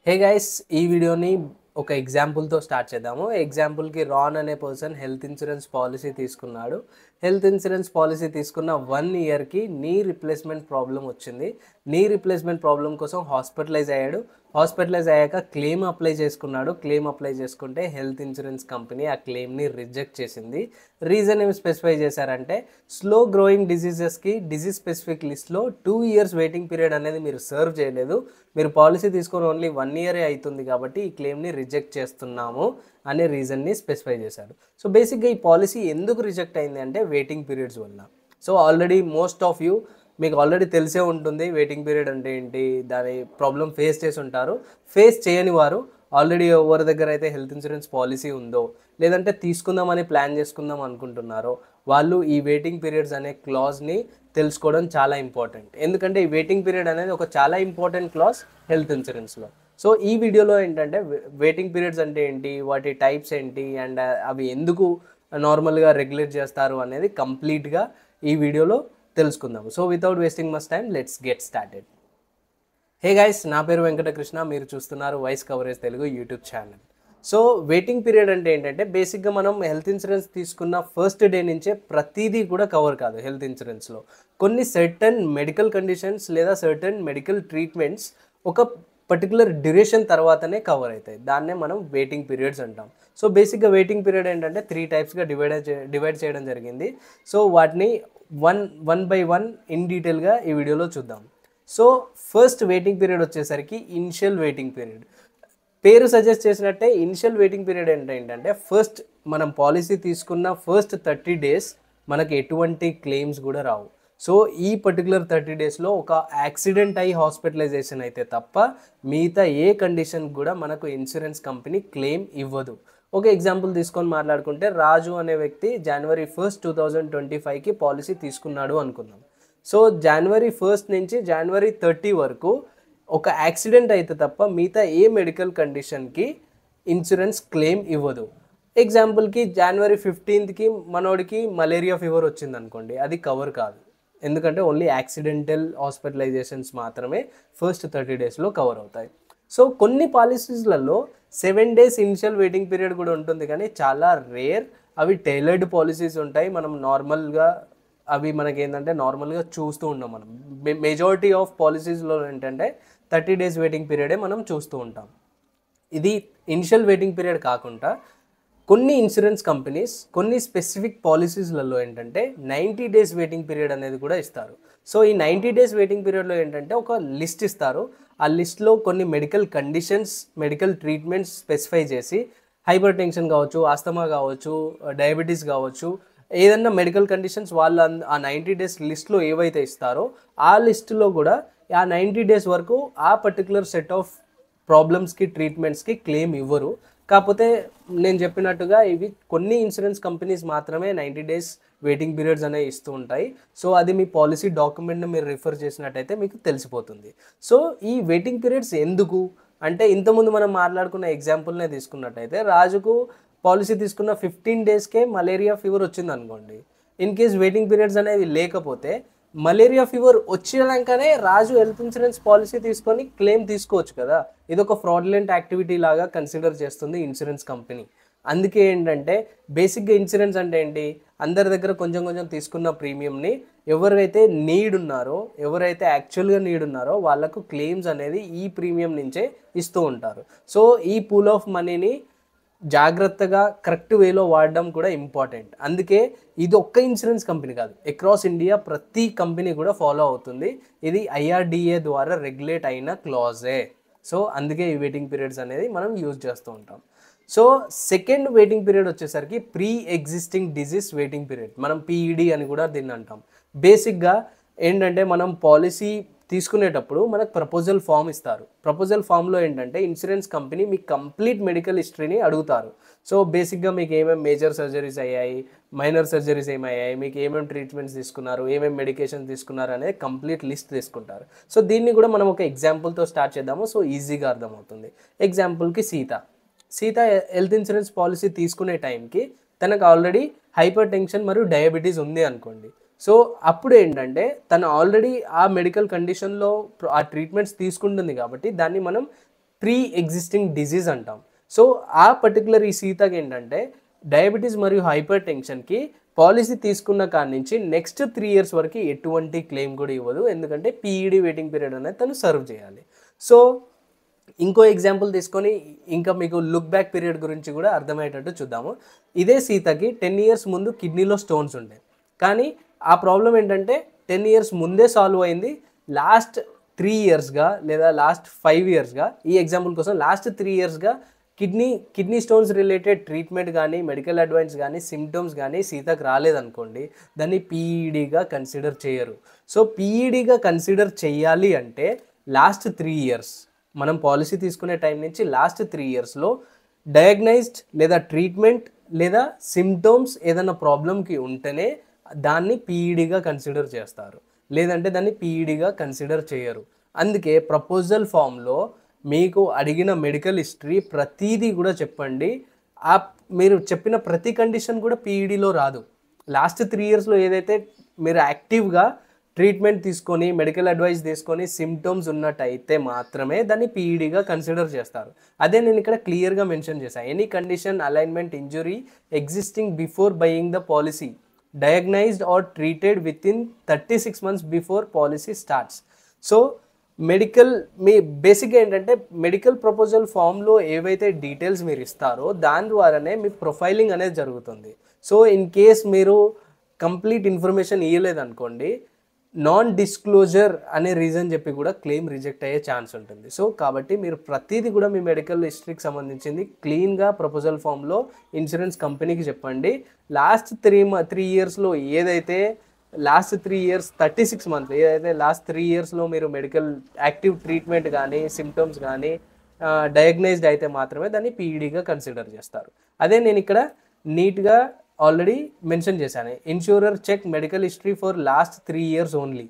Hey guys, ఈ వీడియోని ఒక ఎగ్జాంపుల్తో స్టార్ట్ చేద్దాము. ఎగ్జాంపుల్కి రాన్ అనే పర్సన్ హెల్త్ ఇన్సూరెన్స్ పాలసీ తీసుకున్నాడు. హెల్త్ ఇన్సూరెన్స్ పాలసీ తీసుకున్న 1 ఇయర్కి నీ రిప్లేస్మెంట్ ప్రాబ్లం వచ్చింది. నీ రిప్లేస్మెంట్ ప్రాబ్లం కోసం హాస్పిటలైజ్ అయ్యాడు. హాస్పిటలైజ్ అయ్యాక క్లెయిమ్ అప్లై చేసుకున్నాడు. క్లెయిమ్ అప్లై చేసుకుంటే హెల్త్ ఇన్సూరెన్స్ కంపెనీ ఆ క్లెయిమ్ని రిజెక్ట్ చేసింది. రీజన్ ఏమి స్పెసిఫై చేశారంటే, స్లో గ్రోయింగ్ డిసీజెస్కి డిసీజ్ స్పెసిఫిక్ లిస్ట్లో 2 ఇయర్స్ వెయిటింగ్ పీరియడ్ అనేది మీరు సర్వ్ చేయలేదు. మీరు పాలసీ తీసుకొని ఓన్లీ 1 ఇయరే అవుతుంది కాబట్టి ఈ క్లెయిమ్ని రిజెక్ట్ చేస్తున్నాము అనే రీజన్ని స్పెసిఫై చేశారు. సో బేసిక్గా ఈ పాలసీ ఎందుకు రిజెక్ట్ అయింది అంటే వెయిటింగ్ పీరియడ్స్ వల్ల. So already most of you మీకు ఆల్రెడీ తెలిసే ఉంటుంది వెయిటింగ్ పీరియడ్ అంటే ఏంటి, దాని ప్రాబ్లం ఫేస్ చేసి ఉంటారు. ఫేస్ చేయని వారు ఆల్రెడీ ఎవరి దగ్గర అయితే హెల్త్ ఇన్సూరెన్స్ పాలసీ ఉందో లేదంటే తీసుకుందామని ప్లాన్ చేసుకుందాం అనుకుంటున్నారో వాళ్ళు ఈ వెయిటింగ్ పీరియడ్స్ అనే క్లాజ్ని తెలుసుకోవడం చాలా ఇంపార్టెంట్. ఎందుకంటే ఈ వెయిటింగ్ పీరియడ్ అనేది ఒక చాలా ఇంపార్టెంట్ క్లాజ్ హెల్త్ ఇన్సూరెన్స్లో. సో ఈ వీడియోలో ఏంటంటే వెయిటింగ్ పీరియడ్స్ అంటే ఏంటి, వాటి టైప్స్ ఏంటి, అండ్ అవి ఎందుకు నార్మల్గా రెగ్యులేట్ చేస్తారు అనేది కంప్లీట్గా ఈ వీడియోలో తెలుసుకుందాం. So without wasting much time let's get started. Hey guys, నా పేరు వెంకటకృష్ణ, మీరు చూస్తున్నారు voice coverage Telugu YouTube channel. So waiting period అంటే ఏంటంటే బేసిక్గా మనం హెల్త్ ఇన్సూరెన్స్ తీసుకున్న ఫస్ట్ డే నుంచే ప్రతిదీ కూడా కవర్ కాదు. హెల్త్ ఇన్సూరెన్స్లో కొన్ని సర్టన్ మెడికల్ కండిషన్స్ లేదా సర్టన్ మెడికల్ ట్రీట్మెంట్స్ ఒక పర్టికులర్ డ్యూరేషన్ తర్వాతనే కవర్ అవుతాయి. దాన్నే మనం వెయిటింగ్ పీరియడ్స్ అంటాం. సో బేసిక్గా వెయిటింగ్ పీరియడ్ ఏంటంటే 3 టైప్స్గా డివైడ్ చేయడం జరిగింది. సో వాటిని వన్ బై వన్ ఇన్ డీటెయిల్గా ఈ వీడియోలో చూద్దాం. సో ఫస్ట్ వెయిటింగ్ పీరియడ్ వచ్చేసరికి ఇనిషియల్ వెయిటింగ్ పీరియడ్. పేరు సజెస్ట్ చేసినట్టే ఇనిషియల్ వెయిటింగ్ పీరియడ్ ఏంటంటే ఫస్ట్ మనం పాలసీ తీసుకున్న ఫస్ట్ 30 days మనకి ఎటువంటి క్లెయిమ్స్ కూడా రావు. సో ఈ పర్టికులర్ 30 daysలో ఒక యాక్సిడెంట్ అయ్యి హాస్పిటలైజేషన్ అయితే తప్ప మిగతా ఏ కండిషన్ కూడా మనకు ఇన్సూరెన్స్ కంపెనీ క్లెయిమ్ ఇవ్వదు. ఒక ఎగ్జాంపుల్ తీసుకొని మాట్లాడుకుంటే, రాజు అనే వ్యక్తి January 1st, 2025కి పాలసీ తీసుకున్నాడు అనుకుందాం. సో January 1st నుంచి January 30 వరకు ఒక యాక్సిడెంట్ అయితే తప్ప మిగతా ఏ మెడికల్ కండిషన్కి ఇన్సూరెన్స్ క్లెయిమ్ ఇవ్వదు. ఎగ్జాంపుల్కి January 15కి మనోడికి మలేరియా ఫీవర్ వచ్చింది అనుకోండి, అది కవర్ కాదు. ఎందుకంటే ఓన్లీ యాక్సిడెంటల్ హాస్పిటలైజేషన్స్ మాత్రమే ఫస్ట్ 30 daysలో కవర్ అవుతాయి. సో కొన్ని పాలసీస్లలో 7 days ఇనిషియల్ వెయిటింగ్ పీరియడ్ కూడా ఉంటుంది, కానీ చాలా రేర్. అవి టైలర్డ్ పాలసీస్ ఉంటాయి. మనం నార్మల్గా అవి మనకి ఏంటంటే నార్మల్గా చూస్తూ ఉంటాం. మనం మెజారిటీ ఆఫ్ పాలసీస్లో ఏంటంటే 30 days వెయిటింగ్ పీరియడే మనం చూస్తూ ఉంటాం. ఇది ఇనిషియల్ వెయిటింగ్ పీరియడ్ కాకుండా కొన్ని ఇన్సూరెన్స్ కంపెనీస్ కొన్ని స్పెసిఫిక్ పాలసీస్లలో ఏంటంటే 90 days వెయిటింగ్ పీరియడ్ అనేది కూడా ఇస్తారు. సో ఈ 90 days వెయిటింగ్ పీరియడ్లో ఏంటంటే ఒక లిస్ట్ ఇస్తారు. ఆ లిస్ట్లో కొన్ని medical conditions, medical treatments specify చేసి, హైపర్ టెన్షన్ కావచ్చు, ఆస్తమా కావచ్చు, డయాబెటీస్ కావచ్చు, ఏదన్నా మెడికల్ కండిషన్స్ వాళ్ళు ఆ 90 days లిస్ట్లో ఏవైతే ఇస్తారో ఆ లిస్టులో కూడా ఆ 90 days వరకు ఆ పర్టికులర్ సెట్ ఆఫ్ ప్రాబ్లమ్స్కి, ట్రీట్మెంట్స్కి క్లెయిమ్ ఇవ్వరు. కాకపోతే నేను చెప్పినట్టుగా ఇవి కొన్ని ఇన్సూరెన్స్ కంపెనీస్ మాత్రమే 90 days వెయిటింగ్ పీరియడ్స్ అనేవి ఇస్తూ ఉంటాయి. సో అది మీ పాలసీ డాక్యుమెంట్ని మీరు రిఫర్ చేసినట్టయితే మీకు తెలిసిపోతుంది. సో ఈ వెయిటింగ్ పీరియడ్స్ ఎందుకు అంటే, ఇంతకుముందు మనం మాట్లాడుకున్న ఎగ్జాంపుల్నే తీసుకున్నట్టయితే, రాజుకు పాలసీ తీసుకున్న 15 daysకే మలేరియా ఫీవర్ వచ్చింది అనుకోండి. ఇన్ కేస్ వెయిటింగ్ పీరియడ్స్ అనేవి లేకపోతే మలేరియా ఫీవర్ వచ్చినాకనే రాజు హెల్త్ ఇన్సూరెన్స్ పాలసీ తీసుకొని క్లెయిమ్ తీసుకోవచ్చు కదా. ఇది ఒక ఫ్రాడ్యులెంట్ యాక్టివిటీ లాగా కన్సిడర్ చేస్తుంది ఇన్సూరెన్స్ కంపెనీ. అందుకే ఏంటంటే బేసిక్గా ఇన్సూరెన్స్ అంటే ఏంటి, అందరి దగ్గర కొంచెం కొంచెం తీసుకున్న ప్రీమియంని ఎవరైతే నీడ్ ఉన్నారో, ఎవరైతే యాక్చువల్గా నీడ్ ఉన్నారో వాళ్ళకు క్లెయిమ్స్ అనేది ఈ ప్రీమియం నుంచే ఇస్తూ ఉంటారు. సో ఈ పూల్ ఆఫ్ మనీని జాగ్రత్తగా కరెక్ట్ వేలో వాడడం కూడా ఇంపార్టెంట్. అందుకే ఇది ఒక్క ఇన్సూరెన్స్ కంపెనీ కాదు, అక్రాస్ ఇండియా ప్రతి కంపెనీ కూడా ఫాలో అవుతుంది. ఇది IRDA ద్వారా రెగ్యులేట్ అయిన క్లాజే. సో అందుకే ఈ వెయిటింగ్ పీరియడ్స్ అనేది మనం యూజ్ చేస్తూ ఉంటాం. సో సెకండ్ వెయిటింగ్ పీరియడ్ వచ్చేసరికి pre existing disease waiting period, మనం PED అని కూడా దీన్ని అంటాం. బేసిక్గా ఏంటంటే మనం పాలసీ తీసుకునేటప్పుడు మనకు ప్రపోజల్ ఫామ్ ఇస్తారు. ప్రపోజల్ ఫామ్లో ఏంటంటే ఇన్సూరెన్స్ కంపెనీ మీకు కంప్లీట్ మెడికల్ హిస్టరీని అడుగుతారు. సో బేసిక్గా మీకు ఏమేమి మేజర్ సర్జరీస్ అయ్యాయి, మైనర్ సర్జరీస్ ఏమయ్యాయి, మీకు ఏమేమి ట్రీట్మెంట్స్ తీసుకున్నారు, ఏమేమి మెడికేషన్ తీసుకున్నారు అనేది కంప్లీట్ లిస్ట్ తీసుకుంటారు. సో దీన్ని కూడా మనం ఒక ఎగ్జాంపుల్తో స్టార్ట్ చేద్దాము, సో ఈజీగా అర్థమవుతుంది. ఎగ్జాంపుల్కి సీత హెల్త్ ఇన్సూరెన్స్ పాలసీ తీసుకునే టైంకి తనకు ఆల్రెడీ హైపర్ టెన్షన్ మరియు డయాబెటీస్ ఉంది అనుకోండి. సో అప్పుడు ఏంటంటే తను ఆల్రెడీ ఆ మెడికల్ కండిషన్లో ఆ ట్రీట్మెంట్స్ తీసుకుంటుంది కాబట్టి దాన్ని మనం ప్రీ ఎగ్జిస్టింగ్ డిజీజ్ అంటాం. సో ఆ పర్టికులర్ ఈ సీతకి ఏంటంటే డయాబెటీస్ మరియు హైపర్ టెన్షన్కి పాలసీ తీసుకున్న కాడి నుంచి నెక్స్ట్ 3 years వరకు ఎటువంటి క్లెయిమ్ కూడా ఇవ్వదు, ఎందుకంటే పీఈడి వెయిటింగ్ పీరియడ్ అనేది తను సర్వ్ చేయాలి. సో ఇంకో ఎగ్జాంపుల్ తీసుకొని ఇంకా మీకు లుక్ బ్యాక్ పీరియడ్ గురించి కూడా అర్థమయ్యేటట్టు చూద్దాము. ఇదే సీతకి 10 years ముందు కిడ్నీలో స్టోన్స్ ఉండే, కానీ ఆ ప్రాబ్లం ఏంటంటే 10 years ముందే సాల్వ్ అయింది. లాస్ట్ 3 yearsగా లేదా లాస్ట్ 5 yearsగా, ఈ ఎగ్జాంపుల్ కోసం లాస్ట్ 3 yearsగా కిడ్నీ స్టోన్స్ రిలేటెడ్ ట్రీట్మెంట్ కానీ మెడికల్ అడ్వైస్ కానీ సిమ్టమ్స్ కానీ సీతకు రాలేదనుకోండి, దాన్ని పీఈడిగా కన్సిడర్ చేయరు. సో పీఈడిగా కన్సిడర్ చేయాలి అంటే లాస్ట్ 3 years, మనం పాలసీ తీసుకునే టైం నుంచి లాస్ట్ 3 yearsలో డయాగ్నైజ్డ్ లేదా ట్రీట్మెంట్ లేదా సిమ్టమ్స్ ఏదైనా ప్రాబ్లంకి ఉంటేనే దాన్ని పీఈడిగా కన్సిడర్ చేస్తారు, లేదంటే దాన్ని పీఈడిగా కన్సిడర్ చేయరు. అందుకే ప్రపోజల్ ఫామ్లో మీకు అడిగిన మెడికల్ హిస్టరీ ప్రతీదీ కూడా చెప్పండి. మీరు చెప్పిన ప్రతి కండిషన్ కూడా పీఈడిలో రాదు. లాస్ట్ 3 yearsలో ఏదైతే మీరు యాక్టివ్గా ట్రీట్మెంట్ తీసుకొని మెడికల్ అడ్వైస్ తీసుకొని సిమ్టమ్స్ ఉన్నట్టయితే మాత్రమే దాన్ని పీఈడిగా కన్సిడర్ చేస్తారు. అదే నేను ఇక్కడ క్లియర్గా మెన్షన్ చేశాను. Any condition, alignment, injury existing before buying the policy, diagnosed or treated within 36 months before policy starts. So మీ బేసిక్గా ఏంటంటే మెడికల్ ప్రపోజల్ ఫామ్లో ఏవైతే డీటెయిల్స్ మీరు ఇస్తారో దాని ద్వారానే మీ ప్రొఫైలింగ్ అనేది జరుగుతుంది. సో ఇన్ కేస్ మీరు కంప్లీట్ ఇన్ఫర్మేషన్ ఇవ్వలేదనుకోండి, నాన్ డిస్క్లోజర్ అనే రీజన్ చెప్పి కూడా క్లెయిమ్ రిజెక్ట్ అయ్యే ఛాన్స్ ఉంటుంది. సో కాబట్టి మీరు ప్రతిదీ కూడా మీ మెడికల్ హిస్టరీకి సంబంధించింది క్లీన్గా ప్రపోజల్ ఫామ్లో ఇన్సూరెన్స్ కంపెనీకి చెప్పండి. లాస్ట్ 3 yearsలో ఏదైతే లాస్ట్ 3 years 36 months ఏదైతే లాస్ట్ 3 yearsలో మీరు మెడికల్ యాక్టివ్ ట్రీట్మెంట్ కానీ సిమ్టమ్స్ కానీ డయాగ్నైజ్డ్ అయితే మాత్రమే దాన్ని పీఈడిగా కన్సిడర్ చేస్తారు. అదే నేను ఇక్కడ నీట్గా ఆల్రెడీ మెన్షన్ చేశాను, insurer check medical history for last 3 years only.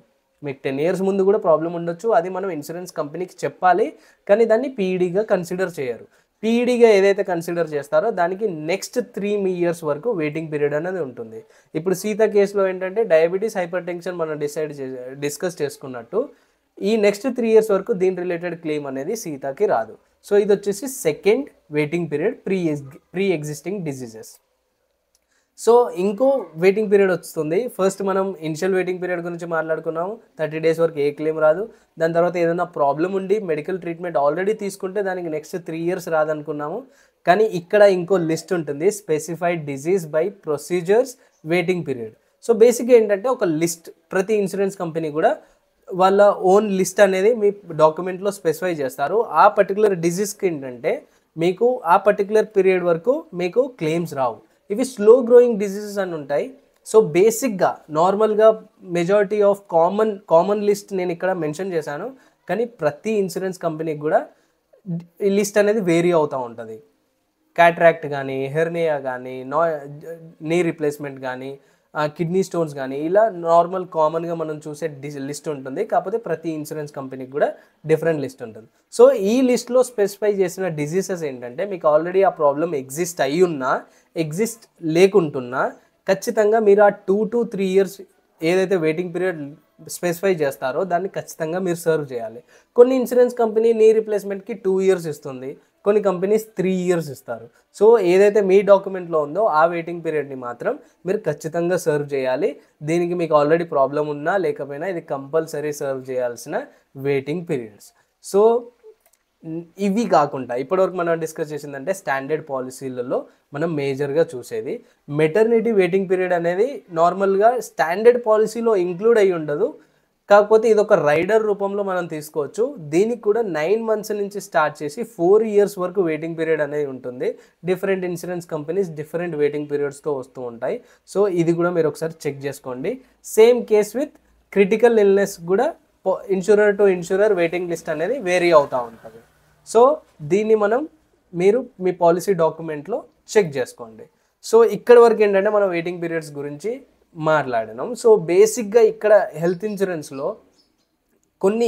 మీకు 10 years ముందు కూడా ప్రాబ్లం ఉండొచ్చు, అది మనం ఇన్సూరెన్స్ కంపెనీకి చెప్పాలి, కానీ దాన్ని పీఈడిగా కన్సిడర్ చేయరు. పీఈడిగా ఏదైతే కన్సిడర్ చేస్తారో దానికి నెక్స్ట్ 3 years వరకు వెయిటింగ్ పీరియడ్ అనేది ఉంటుంది. ఇప్పుడు సీత కేసులో ఏంటంటే డయాబెటీస్ హైపర్ టెన్షన్ మనం డిస్కస్ చేసుకున్నట్టు ఈ నెక్స్ట్ 3 years వరకు దీని రిలేటెడ్ క్లెయిమ్ అనేది సీతకి రాదు. సో ఇది వచ్చేసి second waiting period pre existing diseases. So ఇంకో వెయిటింగ్ పీరియడ్ వస్తుంది. ఫస్ట్ మనం ఇనిషియల్ వెయిటింగ్ పీరియడ్ గురించి మాట్లాడుకున్నాము, 30 days వరకు ఏ క్లెయిమ్ రాదు. దాని తర్వాత ఏదైనా ప్రాబ్లం ఉండి మెడికల్ ట్రీట్మెంట్ ఆల్రెడీ తీసుకుంటే దానికి నెక్స్ట్ 3 years రాదనుకున్నాము. కానీ ఇక్కడ ఇంకో లిస్ట్ ఉంటుంది, specified disease by procedures waiting period. So బేసిక్గా ఏంటంటే ఒక లిస్ట్, ప్రతి ఇన్సూరెన్స్ కంపెనీ కూడా వాళ్ళ ఓన్ లిస్ట్ అనేది మీ డాక్యుమెంట్లో స్పెసిఫై చేస్తారు. ఆ పర్టికులర్ డిజీజ్కి ఏంటంటే మీకు ఆ పర్టికులర్ పీరియడ్ వరకు మీకు క్లెయిమ్స్ రావు. ఇవి స్లో గ్రోయింగ్ డిజీజెస్ అని ఉంటాయి. సో బేసిక్గా నార్మల్గా మెజారిటీ ఆఫ్ కామన్ లిస్ట్ నేను ఇక్కడ మెన్షన్ చేశాను, కానీ ప్రతి ఇన్సూరెన్స్ కంపెనీకి కూడా ఈ లిస్ట్ అనేది వేరీ అవుతూ ఉంటుంది. క్యాట్రాక్ట్ కానీ, హెర్నియా కానీ, నీ రీప్లేస్మెంట్ కానీ, కిడ్నీ స్టోన్స్ కానీ, ఇలా నార్మల్ కామన్గా మనం చూసే లిస్ట్ ఉంటుంది. కాకపోతే ప్రతి ఇన్సూరెన్స్ కంపెనీకి కూడా డిఫరెంట్ లిస్ట్ ఉంటుంది. సో ఈ లిస్ట్లో స్పెసిఫై చేసిన డిజీజెస్ ఏంటంటే మీకు ఆల్రెడీ ఆ ప్రాబ్లం ఎగ్జిస్ట్ అయ్యి ఉన్నా ఎగ్జిస్ట్ లేకుంటున్నా ఖచ్చితంగా మీరు ఆ 2 to 3 years ఏదైతే వెయిటింగ్ పీరియడ్ స్పెసిఫై చేస్తారో దాన్ని ఖచ్చితంగా మీరు సర్వ్ చేయాలి. కొన్ని ఇన్సూరెన్స్ కంపెనీ నీ రీప్లేస్మెంట్కి 2 years ఇస్తుంది, కొన్ని కంపెనీస్ 3 years ఇస్తారు. సో ఏదైతే మీ డాక్యుమెంట్లో ఉందో ఆ వెయిటింగ్ పీరియడ్ని మాత్రం మీరు ఖచ్చితంగా సర్వ్ చేయాలి. దీనికి మీకు ఆల్రెడీ ప్రాబ్లం ఉన్నా లేకపోయినా ఇది కంపల్సరీ సర్వ్ చేయాల్సిన వెయిటింగ్ పీరియడ్స్. సో ఇవి కాకుండా ఇప్పటివరకు మనం డిస్కస్ చేసిందంటే స్టాండర్డ్ పాలసీలలో మనం మేజర్గా చూసేది మెటర్నిటీ వెయిటింగ్ పీరియడ్ అనేది నార్మల్గా స్టాండర్డ్ పాలసీలో ఇంక్లూడ్ అయ్యి ఉండదు. కాకపోతే ఇది ఒక రైడర్ రూపంలో మనం తీసుకోవచ్చు. దీనికి కూడా 9 months నుంచి స్టార్ట్ చేసి 4 years వరకు వెయిటింగ్ పీరియడ్ అనేది ఉంటుంది. Different insurance companies different waiting పీరియడ్స్తో వస్తూ ఉంటాయి. సో ఇది కూడా మీరు ఒకసారి చెక్ చేసుకోండి. Same case with critical illness కూడా insurer to insurer waiting list అనేది వేరీ అవుతూ ఉంటుంది. సో దీన్ని మీరు మీ పాలసీ డాక్యుమెంట్లో చెక్ చేసుకోండి. సో ఇక్కడ వరకు ఏంటంటే మనం వెయిటింగ్ పీరియడ్స్ గురించి మాట్లాడినాం. సో బేసిక్గా ఇక్కడ హెల్త్ ఇన్సూరెన్స్లో కొన్ని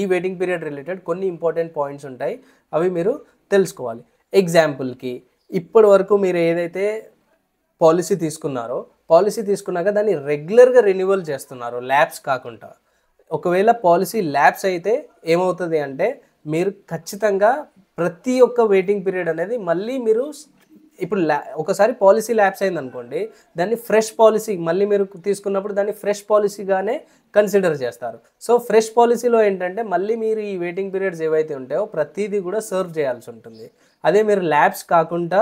ఈ వెయిటింగ్ పీరియడ్ రిలేటెడ్ కొన్ని ఇంపార్టెంట్ పాయింట్స్ ఉంటాయి, అవి మీరు తెలుసుకోవాలి. ఎగ్జాంపుల్కి ఇప్పటి వరకు మీరు ఏదైతే పాలసీ తీసుకున్నాక దాన్ని రెగ్యులర్గా రెన్యువల్ చేస్తున్నారు, ల్యాబ్స్ కాకుండా. ఒకవేళ పాలసీ ల్యాబ్స్ అయితే ఏమవుతుంది అంటే మీరు ఖచ్చితంగా ప్రతి ఒక్క వెయిటింగ్ పీరియడ్ అనేది మళ్ళీ మీరు ఇప్పుడు ఒకసారి పాలసీ ల్యాప్స్ అయింది అనుకోండి, దాన్ని ఫ్రెష్ పాలసీ మళ్ళీ మీరు తీసుకున్నప్పుడు దాన్ని ఫ్రెష్ పాలసీగానే కన్సిడర్ చేస్తారు. సో ఫ్రెష్ పాలసీలో ఏంటంటే మళ్ళీ మీరు ఈ వెయిటింగ్ పీరియడ్స్ ఏవైతే ఉంటాయో ప్రతిదీ కూడా సర్వ్ చేయాల్సి ఉంటుంది. అదే మీరు ల్యాబ్స్ కాకుండా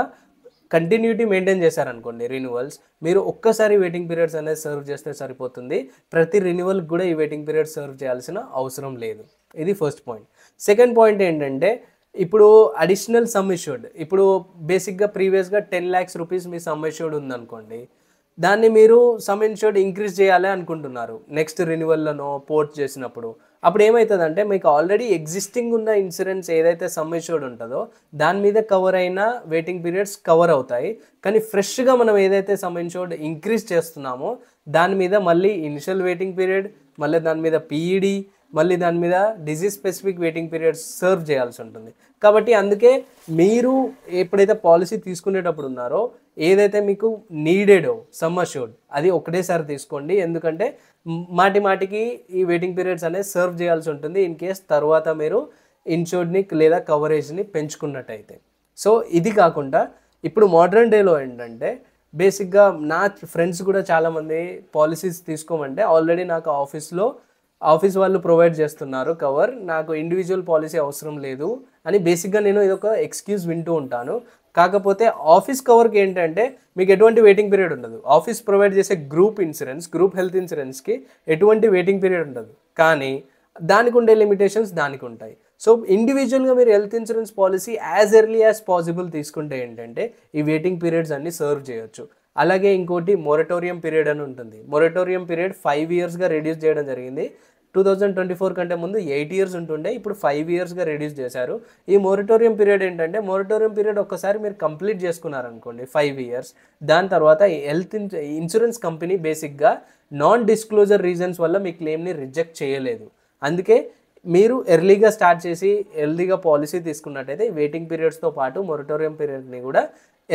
కంటిన్యూటీ మెయింటైన్ చేశారనుకోండి రిన్యూవల్స్, మీరు ఒక్కసారి వెయిటింగ్ పీరియడ్స్ అనేది సర్వ్ చేస్తే సరిపోతుంది. ప్రతి రిన్యూవల్కి కూడా ఈ వెయిటింగ్ పీరియడ్ సర్వ్ చేయాల్సిన అవసరం లేదు. ఇది ఫస్ట్ పాయింట్. సెకండ్ పాయింట్ ఏంటంటే ఇప్పుడు అడిషనల్ సమ్ ఇష్యూడ్, ఇప్పుడు బేసిక్గా ప్రీవియస్గా 10 lakhs rupees me some issued ఉందనుకోండి, దాన్ని మీరు సమ్ ఇన్షూర్డ్ ఇంక్రీజ్ చేయాలి అనుకుంటున్నారు నెక్స్ట్ రెన్యువల్లోనో పోర్ట్ చేసినప్పుడు. అప్పుడు ఏమవుతుందంటే మీకు ఆల్రెడీ ఎగ్జిస్టింగ్ ఉన్న ఇన్సూరెన్స్ ఏదైతే సమ్ ఇన్షూర్డ్ ఉంటుందో దాని మీద కవర్ అయిన వెయిటింగ్ పీరియడ్స్ కవర్ అవుతాయి. కానీ ఫ్రెష్గా మనం ఏదైతే సమ్ ఇన్షూర్డ్ ఇంక్రీజ్ చేస్తున్నామో దాని మీద మళ్ళీ ఇనిషియల్ వెయిటింగ్ పీరియడ్, మళ్ళీ దాని మీద పీఈడి, మళ్ళీ దాని మీద disease specific waiting periods serve చేయాల్సి ఉంటుంది. కాబట్టి అందుకే మీరు ఎప్పుడైతే పాలసీ తీసుకునేటప్పుడు ఉన్నారో ఏదైతే మీకు నీడెడో సమ్ అష్యూర్డ్ అది ఒకటేసారి తీసుకోండి. ఎందుకంటే మాటి మాటికి ఈ వెయిటింగ్ పీరియడ్స్ అనేది సర్వ్ చేయాల్సి ఉంటుంది ఇన్ కేస్ తర్వాత మీరు ఇన్షూర్డ్ని లేదా కవరేజ్ని పెంచుకున్నట్టయితే. సో ఇది కాకుండా ఇప్పుడు మోడర్న్ డేలో ఏంటంటే బేసిక్గా నా ఫ్రెండ్స్ కూడా చాలామంది పాలసీస్ తీసుకోమంటే ఆల్రెడీ నాకు ఆఫీస్ వాళ్ళు ప్రొవైడ్ చేస్తున్నారు కవర్, నాకు ఇండివిజువల్ పాలసీ అవసరం లేదు అని బేసిక్గా నేను ఇదొక ఎక్స్క్యూజ్ వింటూ ఉంటాను. కాకపోతే ఆఫీస్ కవర్కి ఏంటంటే మీకు ఎటువంటి వెయిటింగ్ పీరియడ్ ఉండదు. ఆఫీస్ ప్రొవైడ్ చేసే గ్రూప్ హెల్త్ ఇన్సూరెన్స్కి ఎటువంటి వెయిటింగ్ పీరియడ్ ఉండదు. కానీ దానికి ఉండే లిమిటేషన్స్ దానికి ఉంటాయి. సో ఇండివిజువల్గా మీరు health insurance policy as early as possible తీసుకుంటే ఏంటంటే ఈ వెయిటింగ్ పీరియడ్స్ అన్ని సర్వ్ చేయొచ్చు. అలాగే ఇంకోటి మొరటోరియం పీరియడ్ అని ఉంటుంది. మొరటోరియం పీరియడ్ 5 yearsగా రెడ్యూస్ చేయడం జరిగింది. 2024 కంటే ముందు 8 years ఉంటుండే, ఇప్పుడు 5 yearsగా రెడ్యూస్ చేశారు. ఈ మొరటోరియం పీరియడ్ ఏంటంటే మొరటోరియం పీరియడ్ ఒక్కసారి మీరు కంప్లీట్ చేసుకున్నారనుకోండి 5 years, దాని తర్వాత ఇన్సూరెన్స్ కంపెనీ బేసిక్గా నాన్ డిస్క్లోజర్ రీజన్స్ వల్ల మీ క్లెయిమ్ని రిజెక్ట్ చేయలేదు. అందుకే మీరు ఎర్లీగా స్టార్ట్ చేసి ఎర్లీగా పాలసీ తీసుకున్నట్టయితే వెయిటింగ్ పీరియడ్స్తో పాటు మొరటోరియం పీరియడ్ని కూడా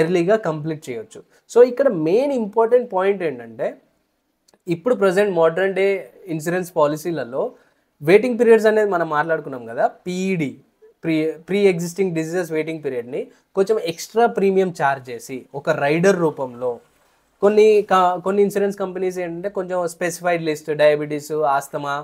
ఎర్లీగా కంప్లీట్ చేయొచ్చు. సో ఇక్కడ మెయిన్ ఇంపార్టెంట్ పాయింట్ ఏంటంటే ఇప్పుడు ప్రజెంట్ మోడర్న్ డే ఇన్సూరెన్స్ పాలసీలలో వెయిటింగ్ పీరియడ్స్ అనేది మనం మాట్లాడుకున్నాం కదా, PED pre existing diseases waiting పీరియడ్ని కొంచెం ఎక్స్ట్రా ప్రీమియం ఛార్జ్ చేసి ఒక రైడర్ రూపంలో కొన్ని ఇన్సూరెన్స్ కంపెనీస్ ఏంటంటే కొంచెం specified list diabetes, asthma,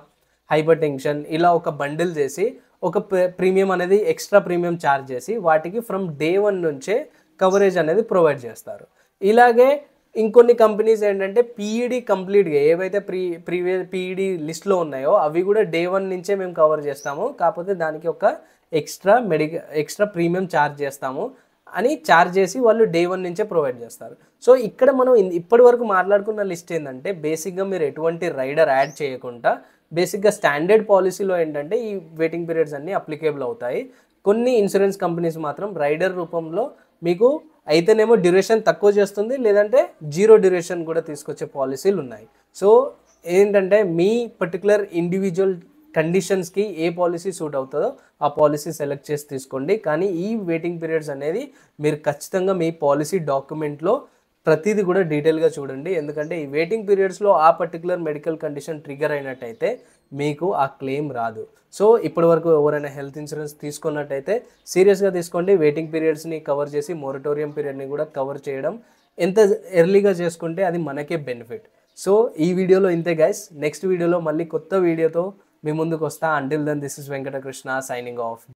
hyper tension ఇలా ఒక బండిల్ చేసి ఒక ప్రీమియం అనేది ఎక్స్ట్రా ప్రీమియం ఛార్జ్ చేసి వాటికి ఫ్రమ్ day 1 నుంచే కవరేజ్ అనేది ప్రొవైడ్ చేస్తారు. ఇలాగే ఇంకొన్ని కంపెనీస్ ఏంటంటే పీఈడి కంప్లీట్గా ఏవైతే పీఈడి లిస్ట్లో ఉన్నాయో అవి కూడా day 1 నుంచే మేము కవర్ చేస్తాము, కాకపోతే దానికి ఒక ఎక్స్ట్రా ప్రీమియం ఛార్జ్ చేస్తాము అని ఛార్జ్ చేసి వాళ్ళు day 1 నుంచే ప్రొవైడ్ చేస్తారు. సో ఇక్కడ మనం ఇప్పటి వరకు మాట్లాడుకున్న లిస్ట్ ఏంటంటే బేసిక్గా మీరు ఎటువంటి రైడర్ యాడ్ చేయకుండా బేసిక్గా స్టాండర్డ్ పాలసీలో ఏంటంటే ఈ వెయిటింగ్ పీరియడ్స్ అన్నీ అప్లికేబుల్ అవుతాయి. కొన్ని ఇన్సూరెన్స్ కంపెనీస్ మాత్రం రైడర్ రూపంలో మీకు అయితేనేమో డ్యూరేషన్ తక్కువ చేస్తుంది, లేదంటే 0 డ్యూరేషన్ కూడా తీసుకొచ్చే పాలసీలు ఉన్నాయి. సో ఏంటంటే మీ పర్టికులర్ ఇండివిజువల్ కండిషన్స్కి ఏ పాలసీ సూట్ అవుతుందో ఆ పాలసీ సెలెక్ట్ చేసి తీసుకోండి. కానీ ఈ వెయిటింగ్ పీరియడ్స్ అనేది మీరు ఖచ్చితంగా మీ పాలసీ డాక్యుమెంట్లో ప్రతిదీ కూడా డీటెయిల్గా చూడండి. ఎందుకంటే ఈ వెయిటింగ్ పీరియడ్స్లో ఆ పర్టికులర్ మెడికల్ కండిషన్ ట్రిగర్ అయినట్టయితే మీకు ఆ క్లెయిమ్ రాదు. సో ఇప్పటి వరకు ఎవరైనా హెల్త్ ఇన్సూరెన్స్ తీసుకున్నట్టయితే సీరియస్గా తీసుకోండి. వెయిటింగ్ పీరియడ్స్ని కవర్ చేసి మొరటోరియం పీరియడ్ని కూడా కవర్ చేయడం ఎంత ఎర్లీగా చేసుకుంటే అది మనకే బెనిఫిట్. సో ఈ వీడియోలో ఇంతే గైస్. నెక్స్ట్ వీడియోలో మళ్ళీ కొత్త వీడియోతో మీ ముందుకు వస్తా. Until then this is Venkatakrishna signing of.